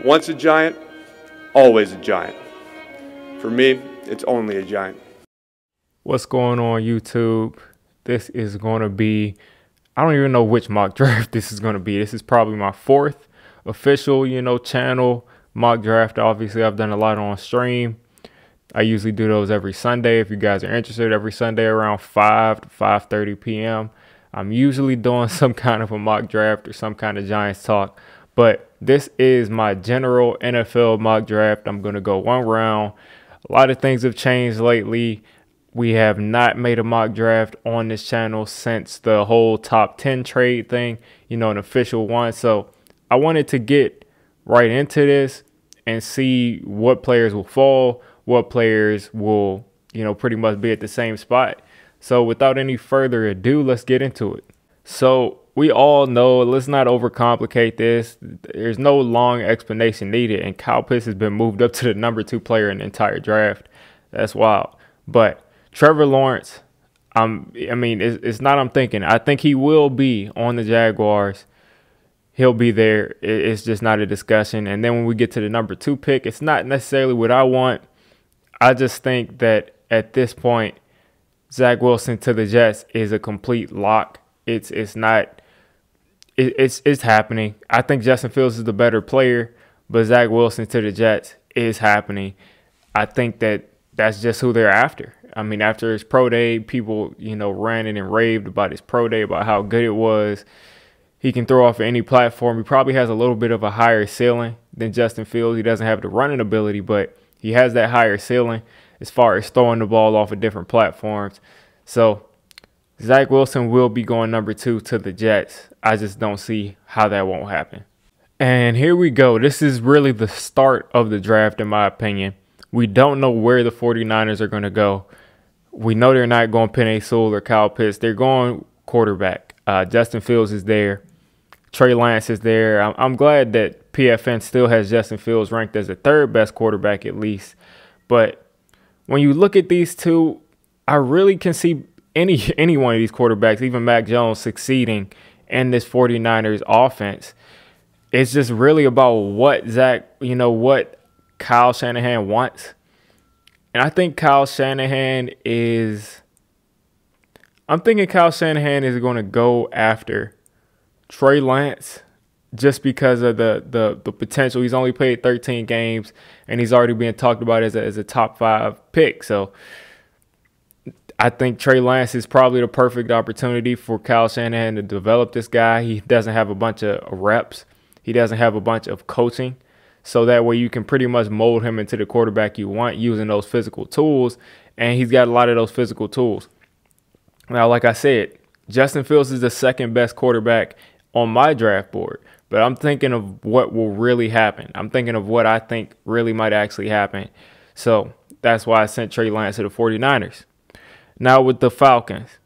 Once a giant, always a giant. For me, it's only a giant. What's going on, YouTube? This is going to be, I don't even know which mock draft this is going to be. This is probably my fourth official, channel mock draft. Obviously, I've done a lot on stream. I usually do those every Sunday. If you guys are interested, every Sunday around 5 to 5:30 p.m. I'm usually doing some kind of a mock draft or some kind of Giants talk. But this is my general NFL mock draft. I'm going to go one round. A lot of things have changed lately. We have not made a mock draft on this channel since the whole top 10 trade thing, an official one. So I wanted to get right into this and see what players will fall, what players will, pretty much be at the same spot. So without any further ado, let's get into it. So we all know, let's not overcomplicate this. There's no long explanation needed, and Kyle Pitts has been moved up to the number 2 player in the entire draft. That's wild. But Trevor Lawrence, it's not I'm thinking. I think he will be on the Jaguars. He'll be there. It's just not a discussion. And then when we get to the number 2 pick, it's not necessarily what I want. I just think that at this point, Zach Wilson to the Jets is a complete lock. It's happening. I think Justin Fields is the better player, but Zach Wilson to the Jets is happening. I think that's just who they're after. I mean, after his pro day, people, ranted and raved about his pro day, about how good it was. He can throw off any platform. He probably has a little bit of a higher ceiling than Justin Fields. He doesn't have the running ability, but he has that higher ceiling as far as throwing the ball off of different platforms. So Zach Wilson will be going number 2 to the Jets. I just don't see how that won't happen. And here we go. This is really the start of the draft, in my opinion. We don't know where the 49ers are going to go. We know they're not going Penei, Sewell, or Kyle Pitts. They're going quarterback. Justin Fields is there. Trey Lance is there. I'm glad that PFN still has Justin Fields ranked as the 3rd best quarterback at least. But when you look at these two, I really can see any one of these quarterbacks, even Mac Jones, succeeding in this 49ers offense. It's just really about what what Kyle Shanahan wants. And I think Kyle Shanahan is going to go after Trey Lance just because of the potential. He's only played 13 games, and he's already being talked about as a top 5 pick. So I think Trey Lance is probably the perfect opportunity for Kyle Shanahan to develop this guy. He doesn't have a bunch of reps. He doesn't have a bunch of coaching. So that way you can pretty much mold him into the quarterback you want using those physical tools. And he's got a lot of those physical tools. Now, like I said, Justin Fields is the 2nd best quarterback on my draft board. But I'm thinking of what will really happen. I'm thinking of what I think really might actually happen. So that's why I sent Trey Lance to the 49ers. Now with the Falcons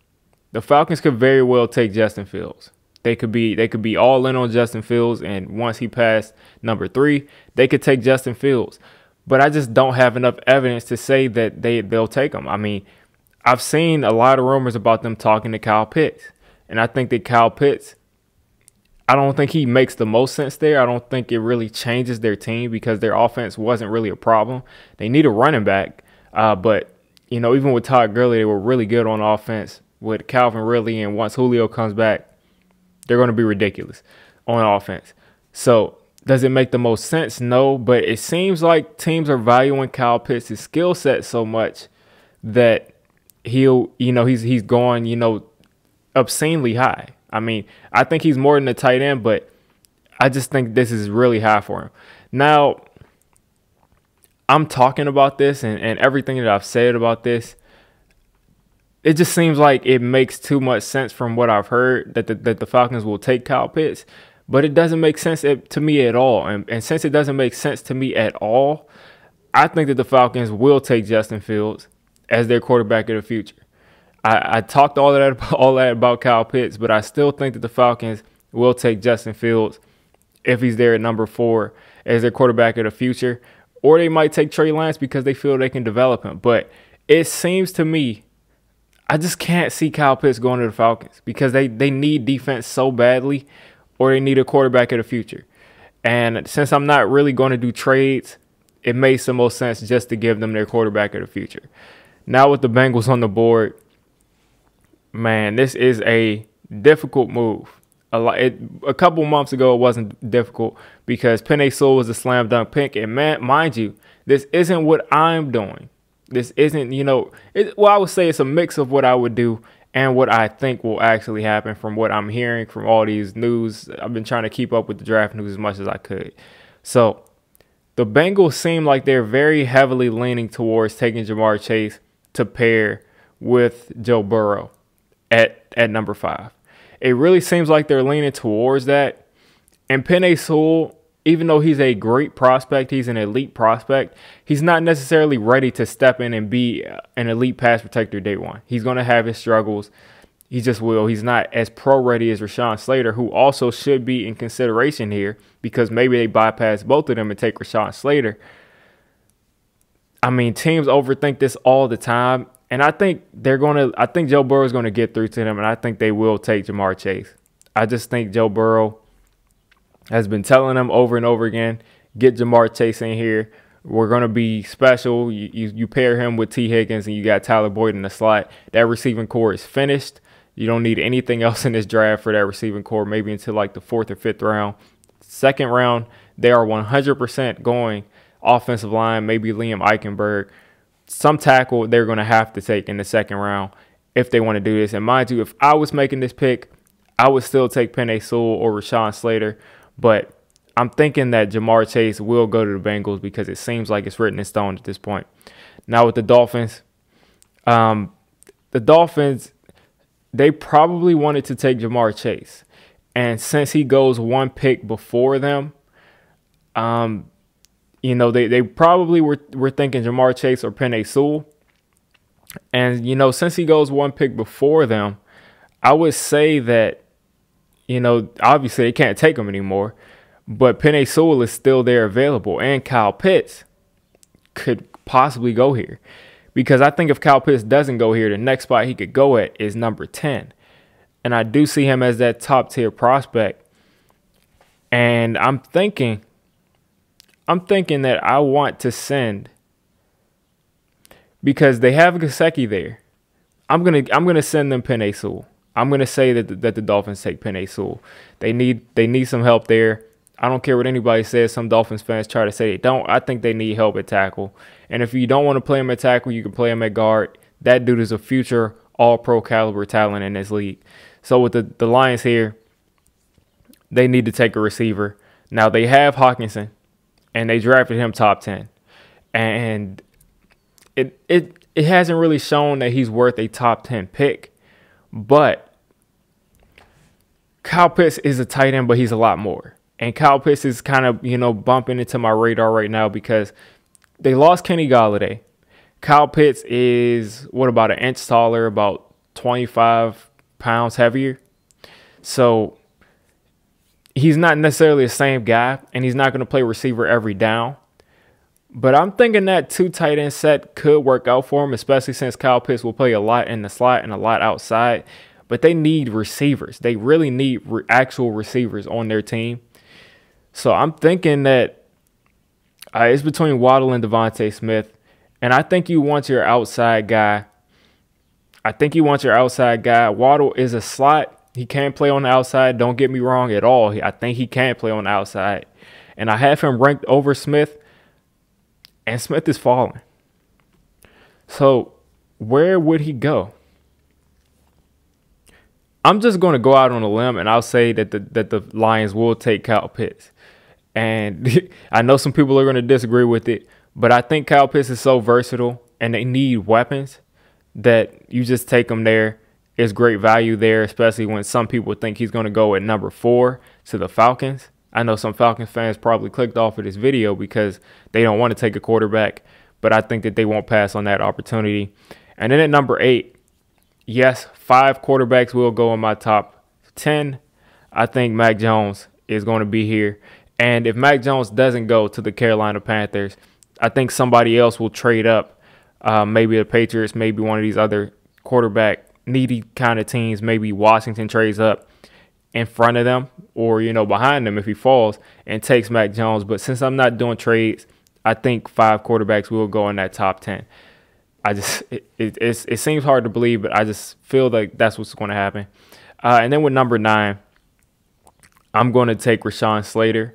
could very well take Justin Fields. They could be all in on Justin Fields, and once he passed number 3, they could take Justin Fields. But I just don't have enough evidence to say that they'll take him. I mean, I've seen a lot of rumors about them talking to Kyle Pitts, and I think that Kyle Pitts, I don't think he makes the most sense there. I don't think it really changes their team because their offense wasn't really a problem. They need a running back, but even with Todd Gurley, they were really good on offense. With Calvin Ridley, and once Julio comes back, they're going to be ridiculous on offense. So does it make the most sense? No, but it seems like teams are valuing Kyle Pitts' skill set so much that he's going, obscenely high. I mean, I think he's more than a tight end, but I just think this is really high for him. Now, I'm talking about this and everything that I've said about this, it just seems like it makes too much sense from what I've heard that the Falcons will take Kyle Pitts, but it doesn't make sense to me at all. And since it doesn't make sense to me at all, I think that the Falcons will take Justin Fields as their quarterback of the future. I talked all that about Kyle Pitts, but I still think that the Falcons will take Justin Fields if he's there at number 4 as their quarterback of the future. Or they might take Trey Lance because they feel they can develop him. But it seems to me, I just can't see Kyle Pitts going to the Falcons because they need defense so badly, or they need a quarterback of the future. And since I'm not really going to do trades, it makes the most sense just to give them their quarterback of the future. Now with the Bengals on the board, man, this is a difficult move. A couple months ago, it wasn't difficult because Penei Sewell was a slam dunk pick. And mind you, this isn't what I'm doing. This isn't, I would say it's a mix of what I would do and what I think will actually happen from what I'm hearing from all these news. I've been trying to keep up with the draft news as much as I could. So the Bengals seem like they're very heavily leaning towards taking Jamar Chase to pair with Joe Burrow at number 5. It really seems like they're leaning towards that. And Penei Sewell, even though he's a great prospect, he's an elite prospect, he's not necessarily ready to step in and be an elite pass protector day one. He's going to have his struggles. He just will. He's not as pro-ready as Rashawn Slater, who also should be in consideration here because maybe they bypass both of them and take Rashawn Slater. I mean, teams overthink this all the time. And I think I think Joe Burrow is going to get through to them, and I think they will take Jamar Chase. I just think Joe Burrow has been telling them over and over again, get Jamar Chase in here. We're going to be special. You pair him with T. Higgins, and you got Tyler Boyd in the slot. That receiving core is finished. You don't need anything else in this draft for that receiving core, maybe until like the 4th or 5th round. 2nd round, they are 100% going offensive line, maybe Liam Eichenberg. Some tackle they're going to have to take in the 2nd round if they want to do this. And mind you, if I was making this pick, I would still take Penei Sewell or Rashawn Slater. But I'm thinking that Jamar Chase will go to the Bengals because it seems like it's written in stone at this point. Now with the Dolphins, they probably wanted to take Jamar Chase. And since he goes one pick before them, they probably were thinking Jamar Chase or Penei Sewell. And, since he goes one pick before them, I would say that, obviously they can't take him anymore. But Penei Sewell is still there available. And Kyle Pitts could possibly go here. Because I think if Kyle Pitts doesn't go here, the next spot he could go at is number 10. And I do see him as that top-tier prospect. And I'm thinking that I want to send, because they have Gesicki there. I'm gonna send them Penei Sewell. I'm gonna say that the Dolphins take Penei Sewell. They need some help there. I don't care what anybody says. Some Dolphins fans try to say they don't. I think they need help at tackle. And if you don't want to play him at tackle, you can play him at guard. That dude is a future all-pro caliber talent in this league. So with the Lions here, they need to take a receiver. Now they have Hawkinson. And they drafted him top 10. And it hasn't really shown that he's worth a top 10 pick. But Kyle Pitts is a tight end, but he's a lot more. And Kyle Pitts is kind of, bumping into my radar right now because they lost Kenny Golladay. Kyle Pitts is, about an inch taller, about 25 pounds heavier. So he's not necessarily the same guy, and he's not going to play receiver every down. But I'm thinking that 2 tight end set could work out for him, especially since Kyle Pitts will play a lot in the slot and a lot outside. But they need receivers. They really need actual receivers on their team. So I'm thinking that it's between Waddle and Devontae Smith. And I think you want your outside guy. Waddle is a slot. He can play on the outside. Don't get me wrong at all. I think he can play on the outside. And I have him ranked over Smith. And Smith is falling. So where would he go? I'm just going to go out on a limb and I'll say that the Lions will take Kyle Pitts. And I know some people are going to disagree with it, but I think Kyle Pitts is so versatile and they need weapons that you just take him there. It's great value there, especially when some people think he's going to go at number 4 to the Falcons. I know some Falcons fans probably clicked off of this video because they don't want to take a quarterback, but I think that they won't pass on that opportunity. And then at number 8, yes, 5 quarterbacks will go in my top 10. I think Mac Jones is going to be here. And if Mac Jones doesn't go to the Carolina Panthers, I think somebody else will trade up. Maybe the Patriots, maybe one of these other quarterback needy kind of teams. Maybe Washington trades up. in front of them or, behind them if he falls and takes Mac Jones. But since I'm not doing trades, I think 5 quarterbacks will go in that top 10. It seems hard to believe, but I just feel like that's what's going to happen. And then with number 9, I'm going to take Rashawn Slater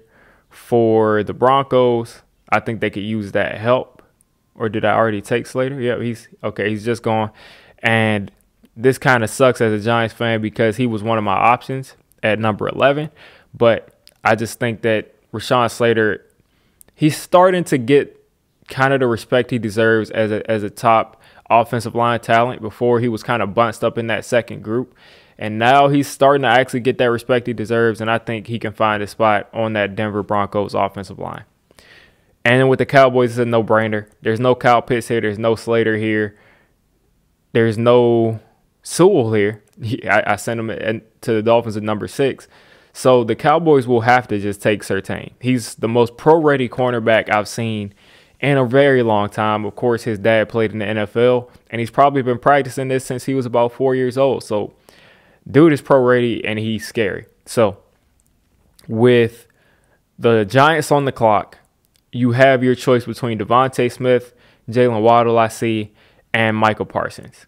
for the Broncos. I think they could use that help. Or did I already take Slater? Yeah, he's just gone. And this kind of sucks as a Giants fan because he was one of my options at number 11. But I just think that Rashawn Slater, he's starting to get kind of the respect he deserves as a top offensive line talent. Before, he was kind of bunched up in that second group. And now he's starting to actually get that respect he deserves, and I think he can find a spot on that Denver Broncos offensive line. And with the Cowboys, it's a no-brainer. There's no Kyle Pitts here. There's no Slater here. There's no Sewell here. I sent him to the Dolphins at number 6. So the Cowboys will have to just take Surtain. He's the most pro-ready cornerback I've seen in a very long time. Of course, his dad played in the NFL, and he's probably been practicing this since he was about 4 years old. So dude is pro-ready, and he's scary. So with the Giants on the clock, you have your choice between Devontae Smith, Jalen Waddle, I see, and Michael Parsons.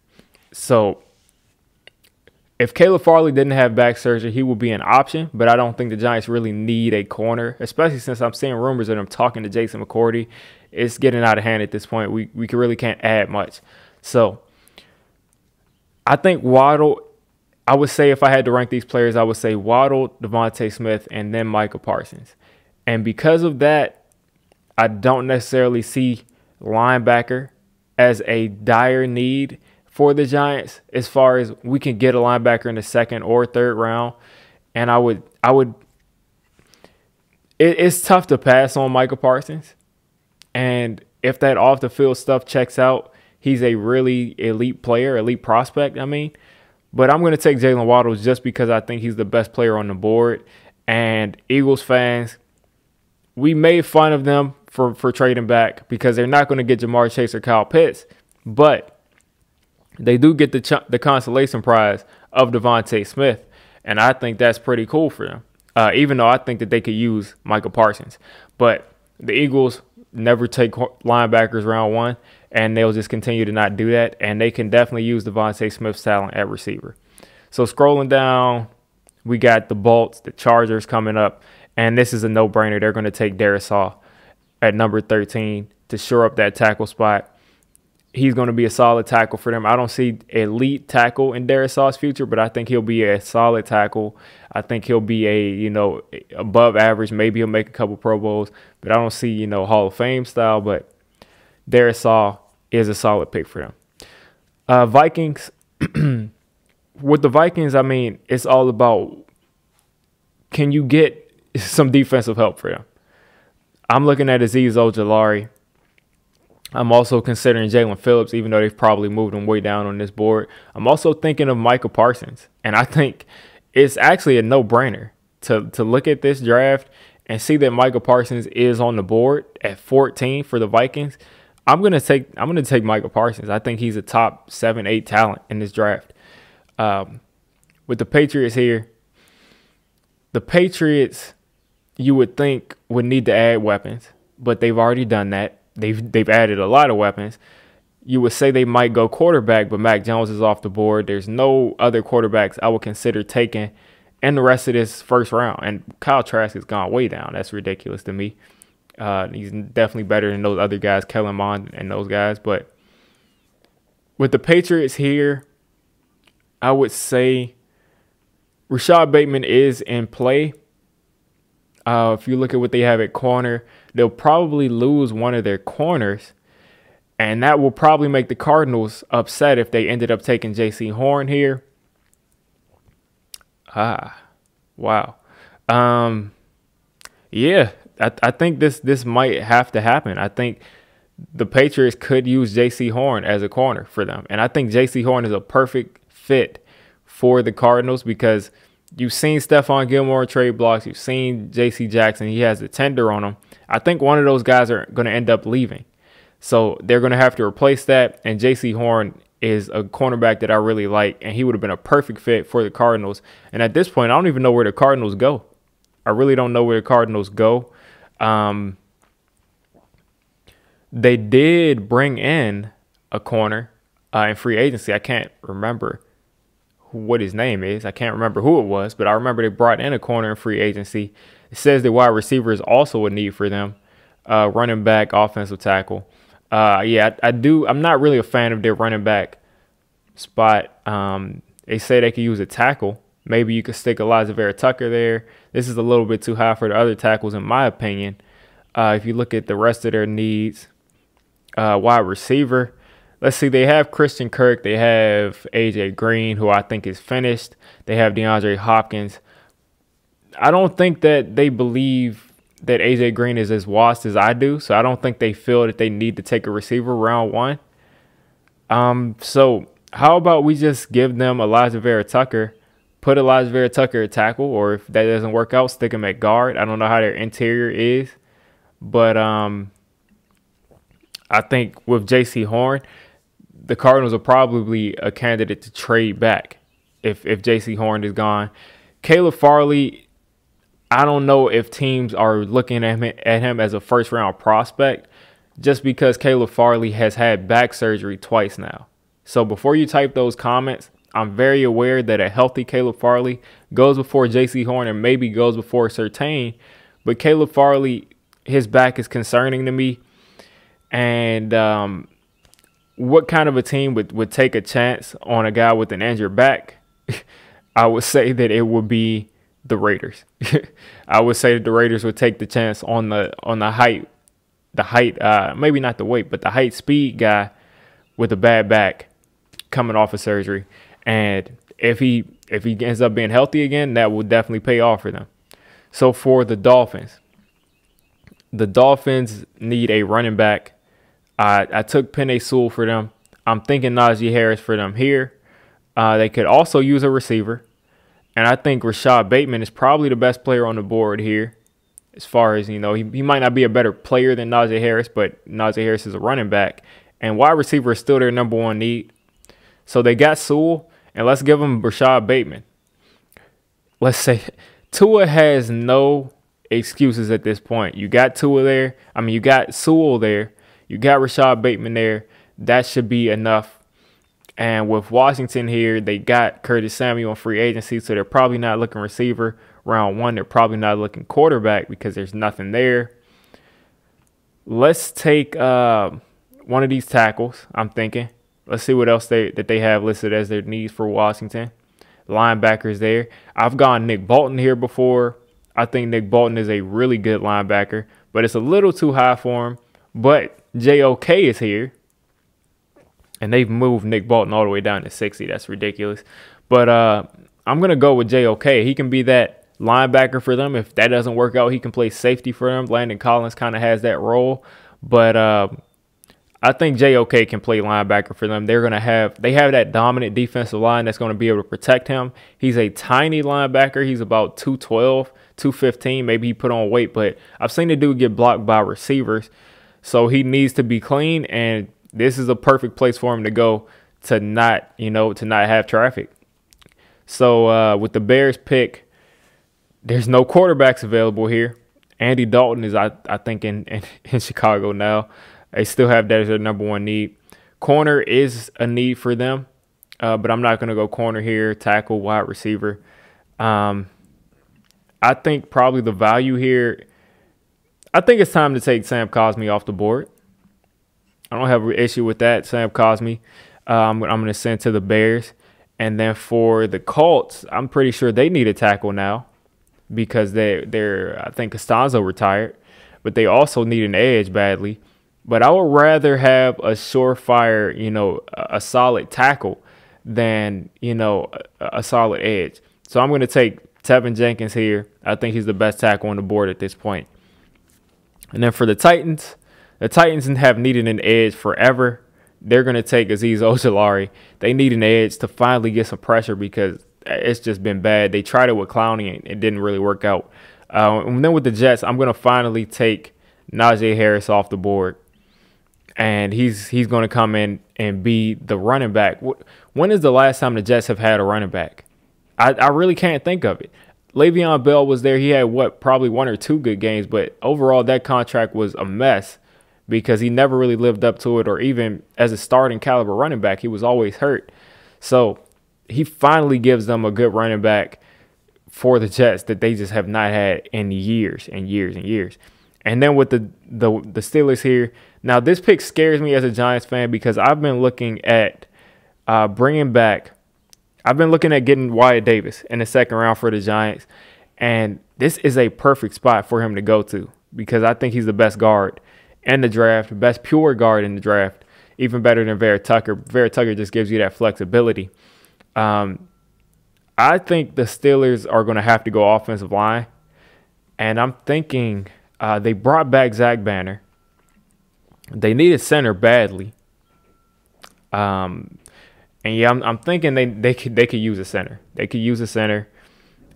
So if Caleb Farley didn't have back surgery, he would be an option, but I don't think the Giants really need a corner, especially since I'm seeing rumors of them talking to Jason McCourty. It's getting out of hand at this point. We really can't add much. So I think Waddle, I would say if I had to rank these players, I would say Waddle, Devontae Smith, and then Michael Parsons. And because of that, I don't necessarily see linebacker as a dire need for the Giants as far as we can get a linebacker in the 2nd or 3rd round. And it's tough to pass on Michael Parsons. And if that off the field stuff checks out, he's a really elite player, elite prospect, But I'm going to take Jalen Waddle just because I think he's the best player on the board. And Eagles fans, we made fun of them for trading back because they're not going to get Jamar Chase or Kyle Pitts. But they do get the consolation prize of Devontae Smith. And I think that's pretty cool for them, even though I think that they could use Michael Parsons. But the Eagles never take linebackers round 1. And they'll just continue to not do that. And they can definitely use Devontae Smith's talent at receiver. So scrolling down, we got the Bolts, the Chargers coming up. And this is a no-brainer. They're going to take Darisaw at number 13 to shore up that tackle spot. He's going to be a solid tackle for them. I don't see elite tackle in Darisaw's future, but I think he'll be a solid tackle. I think he'll be above average. Maybe he'll make a couple Pro Bowls, but I don't see, Hall of Fame style. But Darisaw is a solid pick for them. Vikings. With the Vikings, it's all about, can you get some defensive help for them? I'm looking at Azeez Ojulari. I'm also considering Jalen Phillips, even though they've probably moved him way down on this board. I'm also thinking of Michael Parsons. And I think it's actually a no-brainer to look at this draft and see that Michael Parsons is on the board at 14 for the Vikings. I'm gonna take Michael Parsons. I think he's a top 7, 8 talent in this draft. With the Patriots here, the Patriots, you would think, would need to add weapons, but they've already done that. They've added a lot of weapons. You would say they might go quarterback, but Mac Jones is off the board. There's no other quarterbacks I would consider taking in the rest of this first round. And Kyle Trask has gone way down. That's ridiculous to me. He's definitely better than those other guys, Kellen Mond and those guys. But with the Patriots here, I would say Rashad Bateman is in play. If you look at what they have at corner, they'll probably lose one of their corners. And that will probably make the Cardinals upset if they ended up taking J.C. Horn here. Wow. Yeah, I think this might have to happen. I think the Patriots could use J.C. Horn as a corner for them. And I think J.C. Horn is a perfect fit for the Cardinals because you've seen Stephon Gilmore trade blocks. You've seen J.C. Jackson. He has a tender on him. I think one of those guys are going to end up leaving. So they're going to have to replace that. And J.C. Horn is a cornerback that I really like, and he would have been a perfect fit for the Cardinals. And at this point, I don't even know where the Cardinals go. I really don't know where the Cardinals go. They did bring in a corner in free agency. I can't remember what his name is. I can't remember who it was, but I remember they brought in a corner in free agency. It says the wide receiver is also a need for them. Running back, offensive tackle. Yeah, I do. I'm not really a fan of their running back spot. They say they could use a tackle. Maybe you could stick Elijah Vera Tucker there. This is a little bit too high for the other tackles, in my opinion. If you look at the rest of their needs, wide receiver, let's see, they have Christian Kirk. They have A.J. Green, who I think is finished. They have DeAndre Hopkins. I don't think that they believe that A.J. Green is as washed as I do, so I don't think they feel that they need to take a receiver round one. So how about we just give them Elijah Vera Tucker, put Elijah Vera Tucker at tackle, or if that doesn't work out, stick him at guard. I don't know how their interior is, but I think with J.C. Horn, the Cardinals are probably a candidate to trade back if J.C. Horn is gone. Caleb Farley, I don't know if teams are looking at him as a first-round prospect just because Caleb Farley has had back surgery twice now. So before you type those comments, I'm very aware that a healthy Caleb Farley goes before J.C. Horn and maybe goes before Surtain. But Caleb Farley, his back is concerning to me. And what kind of a team would take a chance on a guy with an injured back? I would say that it would be the Raiders. I would say that the Raiders would take the chance on the height, maybe not the weight, but the height speed guy with a bad back coming off of surgery. And if he ends up being healthy again, that will definitely pay off for them. So for the Dolphins need a running back. I took Penei Sewell for them. I'm thinking Najee Harris for them here. They could also use a receiver. And I think Rashad Bateman is probably the best player on the board here. As far as, he might not be a better player than Najee Harris, but Najee Harris is a running back. And wide receiver is still their number one need. So they got Sewell, and let's give them Rashad Bateman. Let's say Tua has no excuses at this point. You got Tua there. You got Sewell there. You got Rashad Bateman there. That should be enough. And with Washington here, they got Curtis Samuel on free agency, so they're probably not looking receiver round one. They're probably not looking quarterback because there's nothing there. Let's take one of these tackles, I'm thinking. Let's see what else that they have listed as their needs for Washington. Linebackers there. I've gone Nick Bolton here before. I think Nick Bolton is a really good linebacker, but it's a little too high for him. But JOK is here. And they've moved Nick Bolton all the way down to 60. That's ridiculous. But I'm going to go with JOK. He can be that linebacker for them. If that doesn't work out, he can play safety for them. Landon Collins kind of has that role. But I think JOK can play linebacker for them. They have that dominant defensive line that's going to be able to protect him. He's a tiny linebacker. He's about 212, 215. Maybe he put on weight, but I've seen the dude get blocked by receivers. So he needs to be clean, and this is a perfect place for him to go to not have traffic. So with the Bears pick, there's no quarterbacks available here. Andy Dalton is, I think, in Chicago now. They still have that as their number one need. Corner is a need for them, but I'm not going to go corner here, tackle, wide receiver. I think probably the value here, I think it's time to take Sam Cosmi off the board. I don't have an issue with that. Sam Cosmi, I'm going to send to the Bears. And then for the Colts, I'm pretty sure they need a tackle now because I think Costanzo retired, but they also need an edge badly. But I would rather have a surefire, a solid tackle than, a solid edge. So I'm going to take Tevin Jenkins here. I think he's the best tackle on the board at this point. And then for the Titans have needed an edge forever. They're going to take Azeez Ojulari. They need an edge to finally get some pressure because it's just been bad. They tried it with Clowney and it didn't really work out. And then with the Jets, I'm going to finally take Najee Harris off the board. and he's going to come in and be the running back. When is the last time the Jets have had a running back? I really can't think of it. Le'Veon Bell was there. He had, probably 1 or 2 good games, but overall that contract was a mess because he never really lived up to it, or even as a starting caliber running back, he was always hurt. So he finally gives them a good running back for the Jets that they just have not had in years and years and years. And then with the Steelers here, now this pick scares me as a Giants fan because I've been looking at getting Wyatt Davis in the second round for the Giants, and this is a perfect spot for him to go to because I think he's the best guard in the draft, best pure guard in the draft, even better than Vera Tucker. Vera Tucker just gives you that flexibility. I think the Steelers are going to have to go offensive line, and I'm thinking they brought back Zach Banner. They needed center badly. And yeah, I'm thinking they could use a center. They could use a center.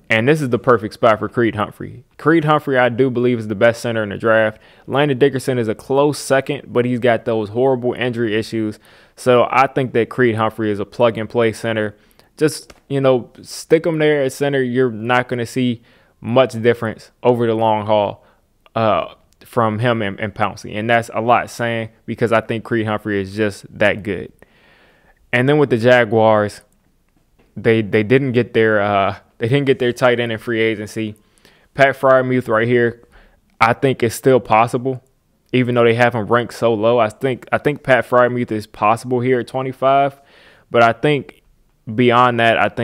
And this is the perfect spot for Creed Humphrey. Creed Humphrey, I do believe, is the best center in the draft. Landon Dickerson is a close second, but he's got those horrible injury issues. So I think that Creed Humphrey is a plug-and-play center. Just, stick him there at center. You're not going to see much difference over the long haul from him and Pouncey. And that's a lot saying because I think Creed Humphrey is just that good. And then with the Jaguars, they didn't get their tight end in free agency. Pat Freiermuth right here, I think is still possible, even though they have him ranked so low. I think Pat Freiermuth is possible here at 25, but I think beyond that,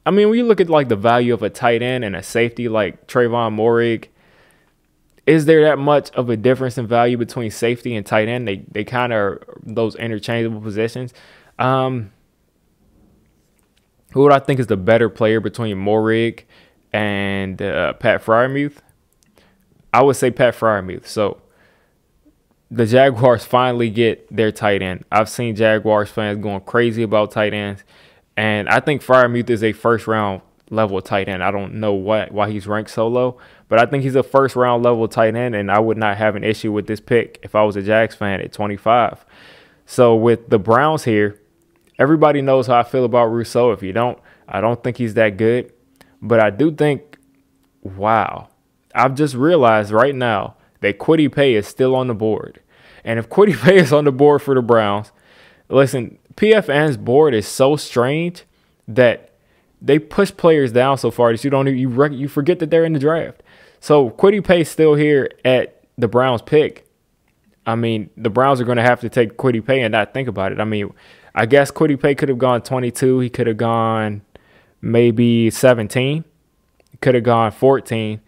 when you look at like the value of a tight end and a safety like Trayvon Moehrig, is there that much of a difference in value between safety and tight end? They kind of are those interchangeable positions. Who would I think is the better player between Moehrig and Pat Freiermuth? I would say Pat Freiermuth. So the Jaguars finally get their tight end. I've seen Jaguars fans going crazy about tight ends, and I think Freiermuth is a first-round level tight end. I don't know why he's ranked so low, but I think he's a first-round level tight end, and I would not have an issue with this pick if I was a Jags fan at 25. So with the Browns here, everybody knows how I feel about Rousseau. If you don't, I don't think he's that good. But I do think, wow, I've just realized right now that Kwity Paye is still on the board. And if Kwity Paye is on the board for the Browns, listen, PFN's board is so strange that they push players down so far that you forget that they're in the draft. So Kwity Paye's still here at the Browns pick. The Browns are going to have to take Kwity Paye and not think about it. I guess Kwity Paye could have gone 22. He could have gone maybe 17. He could have gone 14.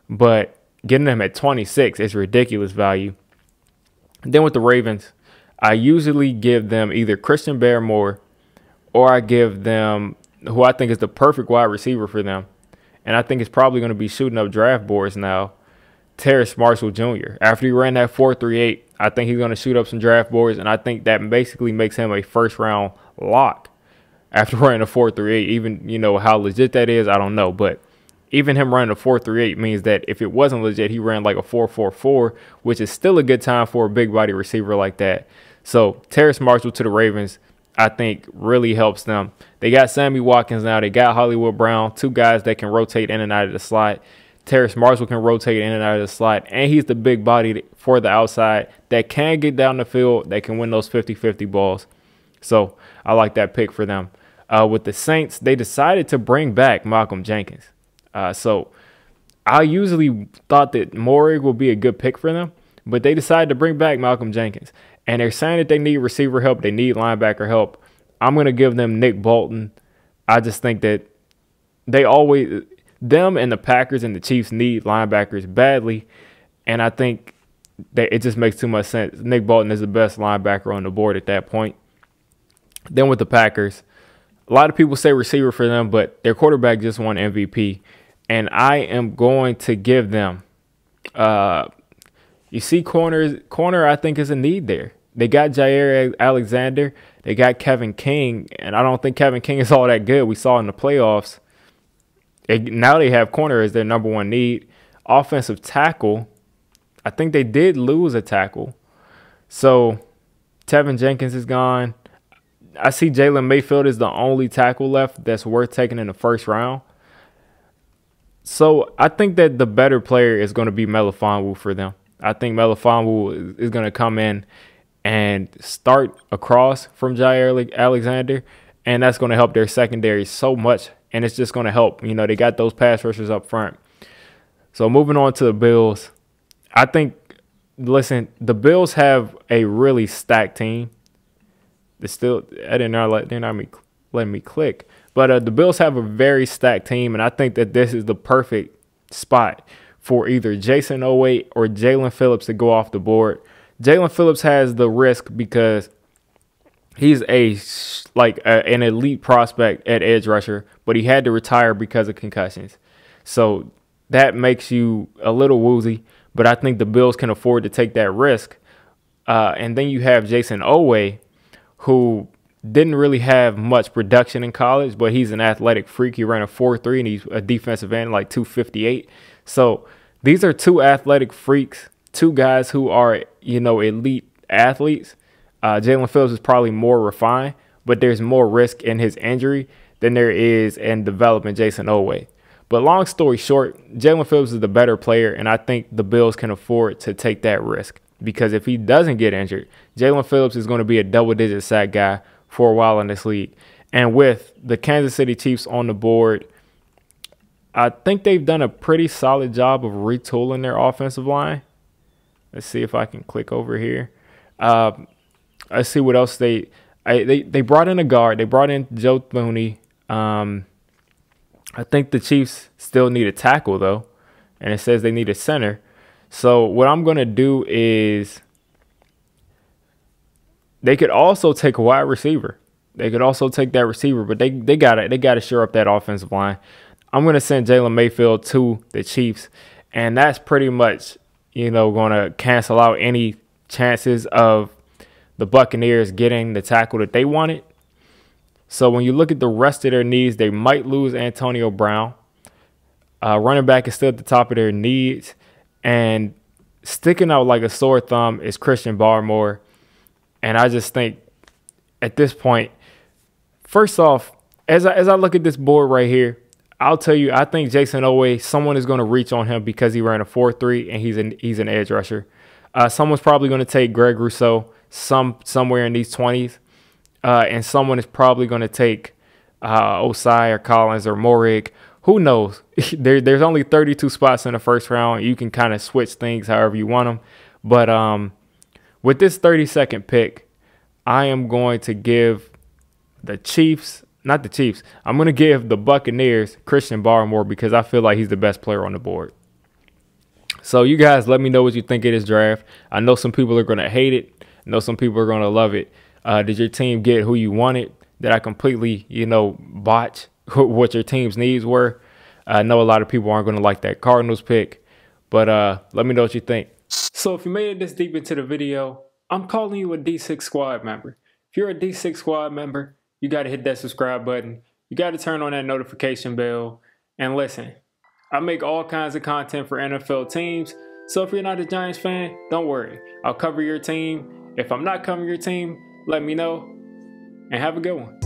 But getting him at 26 is ridiculous value. Then with the Ravens, I usually give them either Christian Barmore or I give them who I think is the perfect wide receiver for them. And I think it's probably going to be shooting up draft boards now, Terrace Marshall Jr. After he ran that 4.38, I think he's going to shoot up some draft boards, and I think that basically makes him a first-round lock after running a 4.38. Even, how legit that is, I don't know. But even him running a 4.38 means that if it wasn't legit, he ran like a 4.44, which is still a good time for a big-body receiver like that. So Terrace Marshall to the Ravens, I think, really helps them. They got Sammy Watkins now. They got Hollywood Brown, 2 guys that can rotate in and out of the slot. Terrace Marshall can rotate in and out of the slot, and he's the big body for the outside that can get down the field, that can win those 50-50 balls. So I like that pick for them. With the Saints, they decided to bring back Malcolm Jenkins. So I usually thought that Moehrig would be a good pick for them, but they decided to bring back Malcolm Jenkins. And they're saying that they need receiver help, they need linebacker help. I'm going to give them Nick Bolton. I just think that them and the Packers and the Chiefs need linebackers badly, and I think that it just makes too much sense. Nick Bolton is the best linebacker on the board at that point. Then with the Packers, a lot of people say receiver for them, but their quarterback just won MVP, and I am going to give them you see corner I think is a need there. They got Jair Alexander. They got Kevin King, and I don't think Kevin King is all that good. We saw in the playoffs. Now they have corner as their number one need. Offensive tackle, I think they did lose a tackle. So Tevin Jenkins is gone. I see Jalen Mayfield is the only tackle left that's worth taking in the first round. So I think that the better player is going to be Melifonwu for them. I think Melifonwu is going to come in and start across from Jair Alexander, and that's going to help their secondary so much, and it's just going to help. You know, they got those pass rushers up front. So moving on to the Bills, I think, listen, the Bills have a really stacked team. They're not letting me click. But the Bills have a very stacked team, and I think that this is the perfect spot for either Jason Oweh or Jalen Phillips to go off the board. Jalen Phillips has the risk because he's an elite prospect at edge rusher, but he had to retire because of concussions. So that makes you a little woozy, but I think the Bills can afford to take that risk. And then you have Jason Oweh, who didn't really have much production in college, but he's an athletic freak. He ran a 4.3, and he's a defensive end, like 258. So these are two athletic freaks, two guys who are, you know, elite athletes. Jalen Phillips is probably more refined, but there's more risk in his injury than there is in developing Jason Oweh. But long story short, Jalen Phillips is the better player, and I think the Bills can afford to take that risk. Because if he doesn't get injured, Jalen Phillips is going to be a double-digit sack guy for a while in this league. And with the Kansas City Chiefs on the board, I think they've done a pretty solid job of retooling their offensive line. Let's see if I can click over here. Let's see what else they brought in a guard. They brought in Joe Thuney. I think the Chiefs still need a tackle, though, and it says they need a center. So what I'm going to do is they could also take a wide receiver. They could also take that receiver, but they got to shore up that offensive line. I'm going to send Jalen Mayfield to the Chiefs, and that's pretty much, you know, going to cancel out any chances of the Buccaneers getting the tackle that they wanted. So when you look at the rest of their needs, they might lose Antonio Brown. Running back is still at the top of their needs. And sticking out like a sore thumb is Christian Barmore. And I just think at this point, first off, as I look at this board right here, I'll tell you, I think Jason Oweh, someone is going to reach on him because he ran a 4.3 and he's an edge rusher. Someone's probably going to take Greg Rousseau somewhere in these 20s. And someone is probably going to take Osai or Collins or Morig. Who knows? There's only 32 spots in the first round. You can kind of switch things however you want them. But with this 32nd pick, I am going to give I'm going to give the Buccaneers Christian Barmore because I feel like he's the best player on the board. So you guys let me know what you think of this draft. I know some people are going to hate it. I know some people are going to love it. Did your team get who you wanted? Did I completely, you know, botch what your team's needs were? I know a lot of people aren't going to like that Cardinals pick, but let me know what you think. So if you made it this deep into the video, I'm calling you a D6 Squad member. If you're a D6 Squad member, you got to hit that subscribe button. You got to turn on that notification bell. And listen, I make all kinds of content for NFL teams, so if you're not a Giants fan, don't worry. I'll cover your team. If I'm not covering your team, let me know, and have a good one.